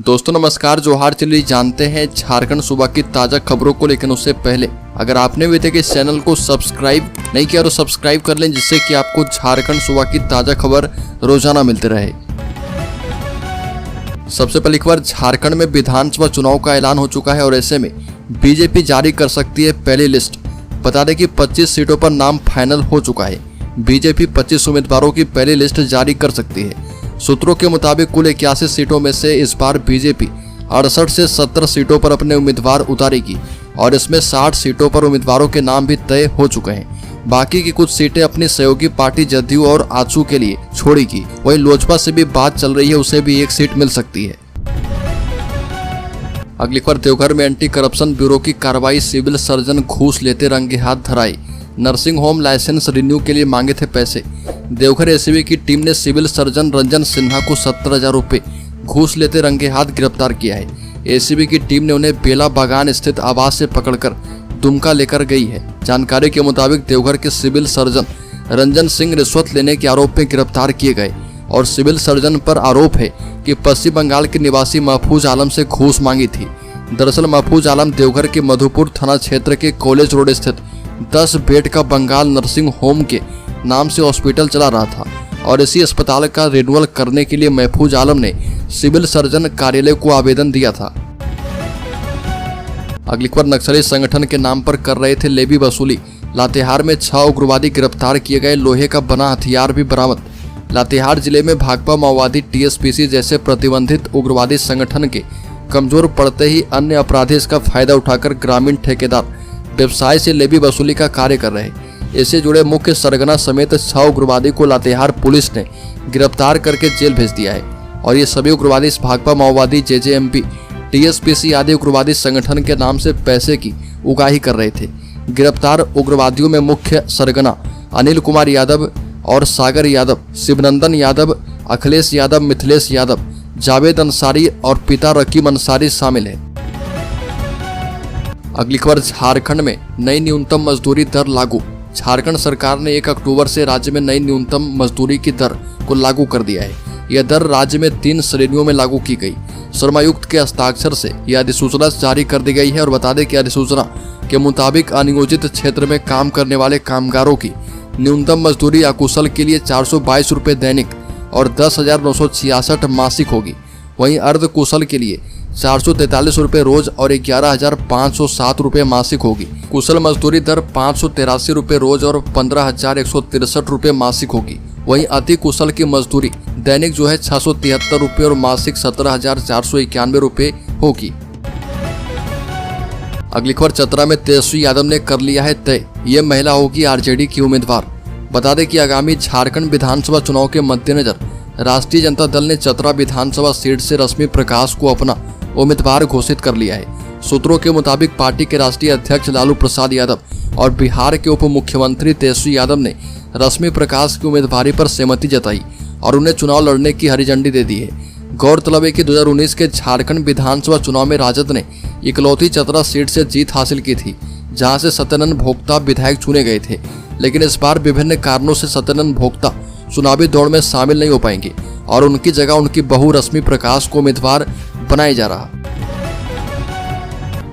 दोस्तों नमस्कार, जोहार। चलिए जानते हैं झारखंड सूबा की ताज़ा खबरों को, लेकिन उससे पहले अगर आपने अभी तक इस चैनल को सब्सक्राइब नहीं किया तो सब्सक्राइब कर लें, जिससे कि आपको झारखंड सूबा की ताज़ा खबर रोजाना मिलते रहे। सबसे पहली खबर, झारखंड में विधानसभा चुनाव का ऐलान हो चुका है और ऐसे में बीजेपी जारी कर सकती है पहली लिस्ट। बता दें कि 25 सीटों पर नाम फाइनल हो चुका है। बीजेपी 25 उम्मीदवारों की पहली लिस्ट जारी कर सकती है। सूत्रों के मुताबिक कुल 81 सीटों में से इस बार बीजेपी 68 से 70 सीटों पर अपने उम्मीदवार उतारेगी और इसमें 60 सीटों पर उम्मीदवारों के नाम भी तय हो चुके हैं। बाकी की कुछ सीटें अपनी सहयोगी पार्टी जदयू और आजसू के लिए छोड़ेगी। वहीं लोजपा से भी बात चल रही है, उसे भी एक सीट मिल सकती है। अगली खबर, देवघर में एंटी करप्शन ब्यूरो की कार्रवाई। सिविल सर्जन घूस लेते रंगे हाथ धराए। नर्सिंग होम लाइसेंस रिन्यू के लिए मांगे थे पैसे। देवघर एसीबी की टीम ने सिविल सर्जन रंजन सिन्हा को 70,000 रुपये घूस लेते रंगे हाथ गिरफ्तार किया है। एसीबी की टीम ने उन्हें बेला बागान स्थित आवास से पकड़कर दुमका लेकर गई है। जानकारी के मुताबिक देवघर के सिविल सर्जन रंजन सिंह रिश्वत लेने के आरोप में गिरफ्तार किए गए और सिविल सर्जन पर आरोप है कि पश्चिम बंगाल के निवासी महफूज आलम से घूस मांगी थी। दरअसल महफूज आलम देवघर के मधुपुर थाना क्षेत्र के कॉलेज रोड स्थित 10 बेड का बंगाल नर्सिंग होम के नाम से हॉस्पिटल चला रहा था और इसी अस्पताल का रिन्यूअल करने के लिए महफूज आलम ने सिविल सर्जन कार्यालय को आवेदन दिया था। अगली खबर, नक्सली संगठन के नाम पर कर रहे थे लेवी वसूली। लातेहार में 6 उग्रवादी गिरफ्तार किए गए। लोहे का बना हथियार भी बरामद। लातेहार जिले में भाकपा माओवादी टीएसपीसी जैसे प्रतिबंधित उग्रवादी संगठन के कमजोर पड़ते ही अन्य अपराधी इसका फायदा उठाकर ग्रामीण ठेकेदार व्यवसाय से लेवी वसूली का कार्य कर रहे हैं। इससे जुड़े मुख्य सरगना समेत 6 उग्रवादी को लातेहार पुलिस ने गिरफ्तार करके जेल भेज दिया है और ये सभी उग्रवादी भाकपा माओवादी जेजेएमपी टीएसपीसी आदि उग्रवादी संगठन के नाम से पैसे की उगाही कर रहे थे। गिरफ्तार उग्रवादियों में मुख्य सरगना अनिल कुमार यादव और सागर यादव, शिवनंदन यादव, अखिलेश यादव, मिथिलेश यादव, जावेद अंसारी और पिता रकीम अंसारी शामिल है। अगली खबर, झारखंड में नई न्यूनतम मजदूरी दर लागू। झारखंड सरकार ने 1 अक्टूबर से राज्य में नई न्यूनतम मजदूरी की दर को लागू कर दिया है। यह दर राज्य में 3 श्रेणियों में लागू की गई। श्रमायुक्त के हस्ताक्षर से यह अधिसूचना जारी कर दी गई है और बता दें कि अधिसूचना के मुताबिक अनियोजित क्षेत्र में काम करने वाले कामगारों की न्यूनतम मजदूरी अकुशल के लिए 422 रुपये दैनिक और 10,966 मासिक होगी। वहीं अर्ध कुशल के लिए 443 रुपये रोज और 11,507 रुपये मासिक होगी। कुशल मजदूरी दर 583 रुपये रोज और 15,163 रुपये मासिक होगी। वहीं अति कुशल की मजदूरी दैनिक जो है 673 रुपये और मासिक 17,491 रुपये होगी। अगली खबर, चतरा में तेजस्वी यादव ने कर लिया है तय, ये महिला होगी आरजेडी की उम्मीदवार। बता दें कि आगामी झारखंड विधानसभा चुनाव के मद्देनजर राष्ट्रीय जनता दल ने चतरा विधानसभा सीट से रश्मि प्रकाश को अपना उम्मीदवार घोषित कर लिया है। सूत्रों के मुताबिक पार्टी के राष्ट्रीय अध्यक्ष लालू प्रसाद यादव और बिहार के उप मुख्यमंत्री तेजस्वी यादव ने रश्मि प्रकाश की उम्मीदवारी पर सहमति जताई और उन्हें चुनाव लड़ने की हरी झंडी दे दी है। गौरतलब है कि 2019 के झारखंड विधानसभा चुनाव में राजद ने इकलौती चतरा सीट से जीत हासिल की थी, जहां से सत्यानंद भोक्ता विधायक चुने गए थे। लेकिन इस बार विभिन्न कारणों से सत्यानंद भोक्ता चुनावी दौड़ में शामिल नहीं हो पाएंगे और उनकी जगह उनकी बहू रश्मि प्रकाश को उम्मीदवार बनाया जा रहा।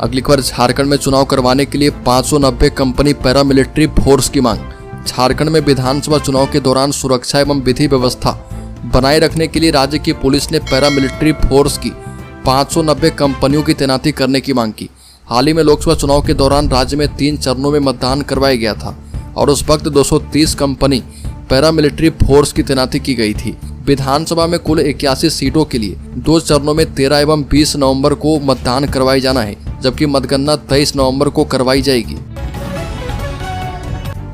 अगली खबर, झारखंड में चुनाव करवाने के लिए 590 कंपनी पैरामिलिट्री फोर्स की मांग। झारखंड में विधानसभा चुनाव के दौरान सुरक्षा एवं विधि व्यवस्था बनाए रखने के लिए राज्य की पुलिस ने पैरामिलिट्री फोर्स की 590 कंपनियों की तैनाती करने की मांग की। हाल ही में लोकसभा चुनाव के दौरान राज्य में 3 चरणों में मतदान करवाया गया था और उस वक्त 230 कंपनी पैरामिलिट्री फोर्स की तैनाती की गई थी। विधानसभा में कुल 81 सीटों के लिए 2 चरणों में 13 एवं 20 नवंबर को मतदान करवाए जाना है, जबकि मतगणना 23 नवंबर को करवाई जाएगी।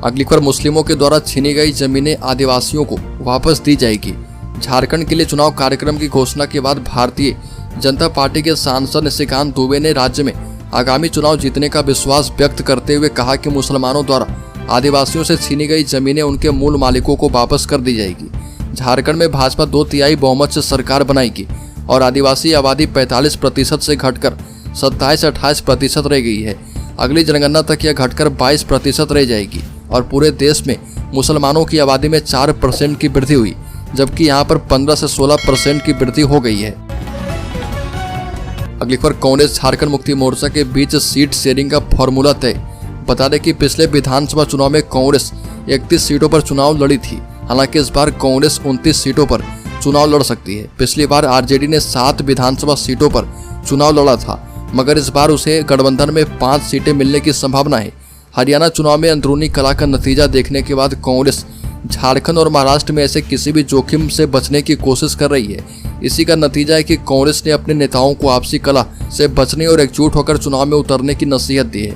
अगली खबर, मुस्लिमों के द्वारा छीनी गई जमीनें आदिवासियों को वापस दी जाएगी। झारखंड के लिए चुनाव कार्यक्रम की घोषणा के बाद भारतीय जनता पार्टी के सांसद निशिकांत दुबे ने राज्य में आगामी चुनाव जीतने का विश्वास व्यक्त करते हुए कहा कि मुसलमानों द्वारा आदिवासियों से छीनी गई जमीनें उनके मूल मालिकों को वापस कर दी जाएगी। झारखंड में भाजपा 2/3 बहुमत से सरकार बनाएगी और आदिवासी आबादी 45% से घटकर 27-28% रह गई है। अगली जनगणना तक यह घटकर 22% रह जाएगी और पूरे देश में मुसलमानों की आबादी में 4% की वृद्धि हुई, जबकि यहाँ पर 15 से 16% की वृद्धि हो गई है। अगली खबर, कांग्रेस झारखंड मुक्ति मोर्चा के बीच सीट शेयरिंग का फॉर्मूला तय। बता दें कि पिछले विधानसभा चुनाव में कांग्रेस 31 सीटों पर चुनाव लड़ी थी। हालांकि इस बार कांग्रेस 29 सीटों पर चुनाव लड़ सकती है। पिछली बार आरजेडी ने 7 विधानसभा सीटों पर चुनाव लड़ा था, मगर इस बार उसे गठबंधन में 5 सीटें मिलने की संभावना है। हरियाणा चुनाव में अंदरूनी कला का नतीजा देखने के बाद कांग्रेस झारखंड और महाराष्ट्र में ऐसे किसी भी जोखिम से बचने की कोशिश कर रही है। इसी का नतीजा है कि कांग्रेस ने अपने नेताओं को आपसी कला से बचने और एकजुट होकर चुनाव में उतरने की नसीहत दी है।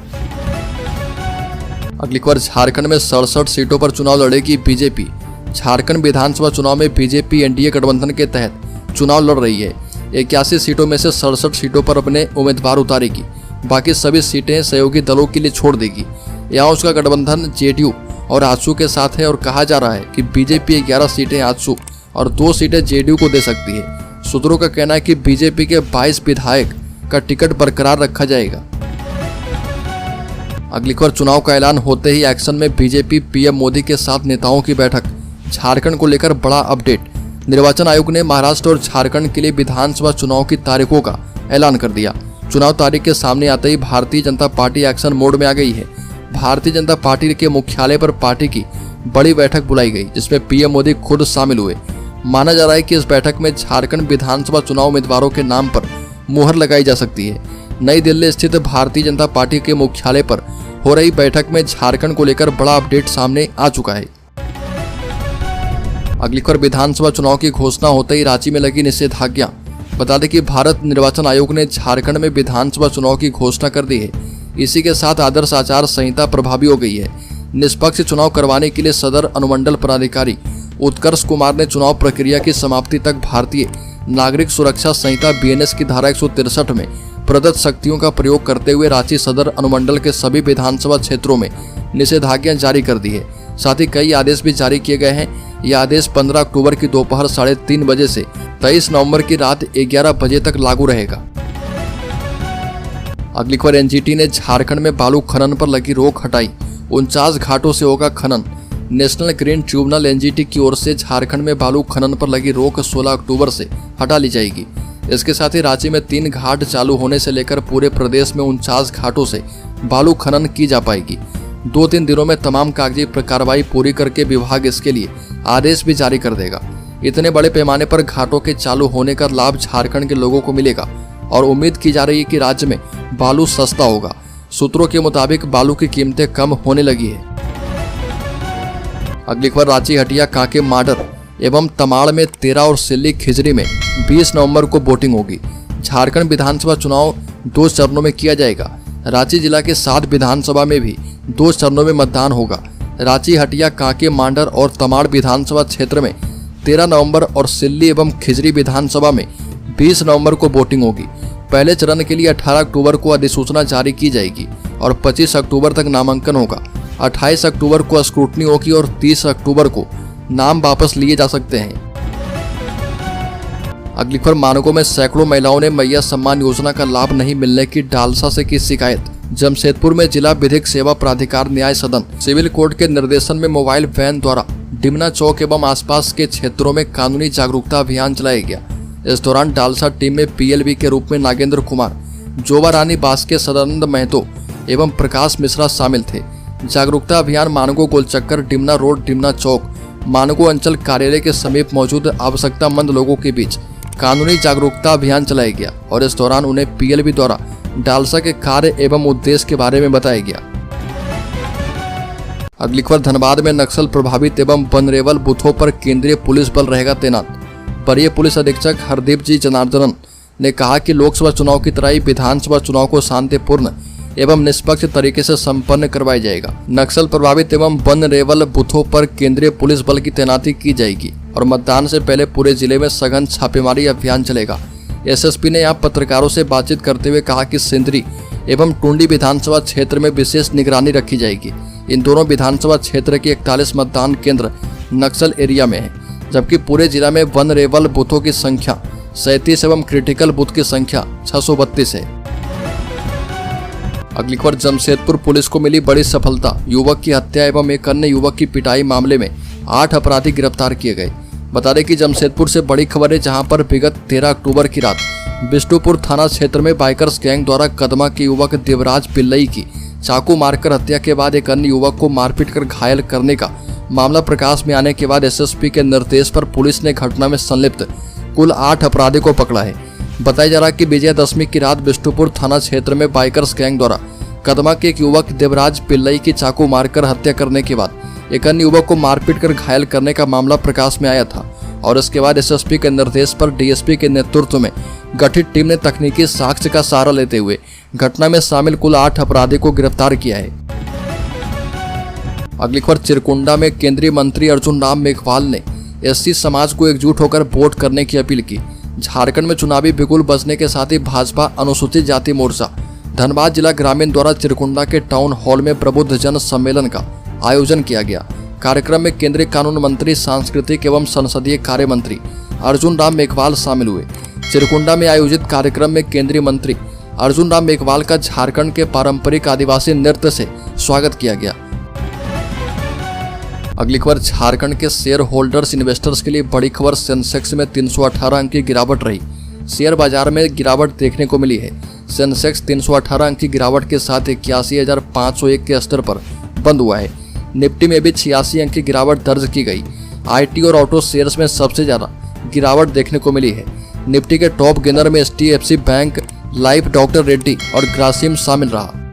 अगली खबर, झारखंड में 67 सीटों पर चुनाव लड़ेगी बीजेपी। झारखंड विधानसभा चुनाव में बीजेपी एनडीए गठबंधन के तहत चुनाव लड़ रही है। 81 सीटों में से 67 सीटों पर अपने उम्मीदवार उतारेगी। बाकी सभी सीटें सहयोगी दलों के लिए छोड़ देगी। यहाँ उसका गठबंधन जेडीयू और आजसू के साथ है और कहा जा रहा है कि बीजेपी 11 सीटें आजसू और 2 सीटें जेडीयू को दे सकती है। सूत्रों का कहना है कि बीजेपी के 22 विधायक का टिकट बरकरार रखा जाएगा। अगली खबर, चुनाव का ऐलान होते ही एक्शन में बीजेपी। पीएम मोदी के साथ नेताओं की बैठक। झारखंड को लेकर बड़ा अपडेट। निर्वाचन आयोग ने महाराष्ट्र और झारखंड के लिए विधानसभा चुनाव की तारीखों का ऐलान कर दिया। चुनाव तारीख के सामने आते ही Bharatiya Janata party action mode में आ गई है। भारतीय जनता पार्टी के मुख्यालय पर पार्टी की बड़ी बैठक बुलाई गई, जिसमें पीएम मोदी खुद शामिल हुए। माना जा रहा है कि इस बैठक में झारखंड विधानसभा चुनाव उम्मीदवारों के नाम पर मुहर लगाई जा सकती है। नई दिल्ली स्थित भारतीय जनता पार्टी के मुख्यालय पर हो रही बैठक में झारखंड को लेकर बड़ा अपडेट सामने आ चुका है। अगली खबर, विधानसभा चुनाव की घोषणा होते ही रांची में लगी निषेधाज्ञा। बता दें कि भारत निर्वाचन आयोग ने झारखंड में विधानसभा चुनाव की घोषणा कर दी है। इसी के साथ आदर्श आचार संहिता प्रभावी हो गई है। निष्पक्ष चुनाव करवाने के लिए सदर अनुमंडल पदाधिकारी उत्कर्ष कुमार ने चुनाव प्रक्रिया की समाप्ति तक भारतीय नागरिक सुरक्षा संहिता बीएनएस की धारा 163 में प्रदत्त शक्तियों का प्रयोग करते हुए रांची सदर अनुमंडल के सभी विधानसभा क्षेत्रों में निषेधाज्ञा जारी कर दी है। साथ ही कई आदेश भी जारी किए गए हैं। यह आदेश 15 अक्टूबर की दोपहर 3:30 बजे से 23 नवंबर की रात 11 बजे तक लागू रहेगा। अगली खबर, एनजीटी ने झारखंड में बालू खनन पर लगी रोक हटाई। 49 घाटों से होगा खनन। नेशनल ग्रीन ट्रिब्यूनल एनजीटी की ओर से झारखंड में बालू खनन पर लगी रोक 16 अक्टूबर से हटा ली जाएगी। इसके साथ ही रांची में 3 घाट चालू होने से लेकर पूरे प्रदेश में 49 घाटों से बालू खनन की जा पाएगी। 2-3 दिनों में तमाम कागजी कार्रवाई पूरी करके विभाग इसके लिए आदेश भी जारी कर देगा। इतने बड़े पैमाने पर घाटों के चालू होने का लाभ झारखंड के लोगों को मिलेगा और उम्मीद की जा रही है कि राज्य में बालू सस्ता होगा। सूत्रों के मुताबिक बालू की कीमतें कम होने लगी है। अगली खबर, रांची हटिया कांके माडर एवं तमाड़ में 13 और सिल्ली खिजरी में 20 नवंबर को वोटिंग होगी। झारखंड विधानसभा चुनाव 2 चरणों में किया जाएगा। रांची जिला के 7 विधानसभा में भी 2 चरणों में मतदान होगा। रांची हटिया कांके मांडर और तमाड़ विधानसभा क्षेत्र में 13 नवंबर और सिल्ली एवं खिजरी विधानसभा में 20 नवंबर को वोटिंग होगी। पहले चरण के लिए 18 अक्टूबर को अधिसूचना जारी की जाएगी और 25 अक्टूबर तक नामांकन होगा। 28 अक्टूबर को स्क्रूटनी होगी और 30 अक्टूबर को नाम वापस लिए जा सकते हैं। अगली खबर, मानकों में सैकड़ों महिलाओं ने मैया सम्मान योजना का लाभ नहीं मिलने की डालसा से की शिकायत। जमशेदपुर में जिला विधिक सेवा प्राधिकार न्याय सदन सिविल कोर्ट के निर्देशन में मोबाइल वैन द्वारा डिमना चौक एवं आसपास के क्षेत्रों में कानूनी जागरूकता अभियान चलाया गया। इस दौरान डालसा टीम में पीएलबी के रूप में नागेंद्र कुमार, जोबा रानी बास्के, सदानंद महतो एवं प्रकाश मिश्रा शामिल थे। जागरूकता अभियान मानगो गोलचक्कर, डिमना रोड, डिमना चौक, मानगो अंचल कार्यालय के समीप मौजूद आवश्यकतामंद लोगों के बीच कानूनी जागरूकता अभियान चलाया गया और इस दौरान उन्हें पीएलबी द्वारा डालसा के कार्य एवं उद्देश्य के बारे में बताया गया। अगली खबर, धनबाद में नक्सल प्रभावित एवं बनरेवल बूथों पर केंद्रीय पुलिस बल रहेगा तैनात। वरीय पुलिस अधीक्षक हरदीप जी जनार्दनन ने कहा कि लोकसभा चुनाव की तरह ही विधानसभा चुनाव को शांतिपूर्ण एवं निष्पक्ष तरीके से संपन्न करवाया जाएगा। नक्सल प्रभावित एवं बनरेवल बूथों पर केंद्रीय पुलिस बल की तैनाती की जाएगी और मतदान से पहले पूरे जिले में सघन छापेमारी अभियान चलेगा। एसएसपी ने यहाँ पत्रकारों से बातचीत करते हुए कहा कि सिंदरी एवं टुंडी विधानसभा क्षेत्र में विशेष निगरानी रखी जाएगी। इन दोनों विधानसभा क्षेत्र के 41 मतदान केंद्र नक्सल एरिया में है, जबकि पूरे जिला में बनरेवल बूथों की संख्या 37 एवं क्रिटिकल बूथ की संख्या 632 है। अगली खबर, जमशेदपुर पुलिस को मिली बड़ी सफलता। युवक की हत्या एवं एक अन्य युवक की पिटाई मामले में 8 अपराधी गिरफ्तार किए गए। बता दें कि जमशेदपुर से बड़ी खबर है, जहां पर विगत 13 अक्टूबर की रात बिष्टुपुर थाना क्षेत्र में बाइकर्स गैंग द्वारा कदमा के युवक देवराज पिल्लई की चाकू मारकर हत्या के बाद एक अन्य युवक को मारपीट कर घायल करने का मामला प्रकाश में आने के बाद एसएसपी के निर्देश पर पुलिस ने घटना में संलिप्त कुल 8 अपराधी को पकड़ा है। बताया जा रहा है कि विजयादशमी की रात बिष्टुपुर थाना क्षेत्र में बाइकर्स गैंग द्वारा कदमा के एक युवक देवराज पिल्लई की चाकू मारकर हत्या करने के बाद एक अन्य युवक को मारपीट कर घायल करने का मामला प्रकाश में आया था और इसके बाद एसएसपी के निर्देश पर डीएसपी के नेतृत्व में गठित टीम ने तकनीकी साक्ष्य का सहारा लेते हुए घटना में शामिल कुल 8 अपराधी को गिरफ्तार किया है। अगली खबर, चिरकुंडा में केंद्रीय मंत्री अर्जुन राम मेघवाल ने एससी समाज को एकजुट होकर वोट करने की अपील की। झारखंड में चुनावी बिगुल बजने के साथ ही भाजपा अनुसूचित जाति मोर्चा धनबाद जिला ग्रामीण द्वारा चिरकुंडा के टाउन हॉल में प्रबुद्ध जन सम्मेलन का आयोजन किया गया। कार्यक्रम में केंद्रीय कानून मंत्री, सांस्कृतिक एवं संसदीय कार्य मंत्री अर्जुन राम मेघवाल शामिल हुए। चिरकुंडा में आयोजित कार्यक्रम में केंद्रीय मंत्री अर्जुन राम मेघवाल का झारखंड के पारंपरिक आदिवासी नृत्य से स्वागत किया गया। अगली खबर, झारखंड के शेयर होल्डर्स इन्वेस्टर्स के लिए बड़ी खबर, सेंसेक्स में 318 अंक की गिरावट रही। शेयर बाजार में गिरावट देखने को मिली है। सेंसेक्स 318 अंक की गिरावट के साथ 81,501 के स्तर पर बंद हुआ है। निफ्टी में भी 86 अंक की गिरावट दर्ज की गई। आईटी और ऑटो शेयर्स में सबसे ज्यादा गिरावट देखने को मिली है। निफ्टी के टॉप गेनर में HDFC bank, life, doctor Reddy और ग्रासिम शामिल रहा।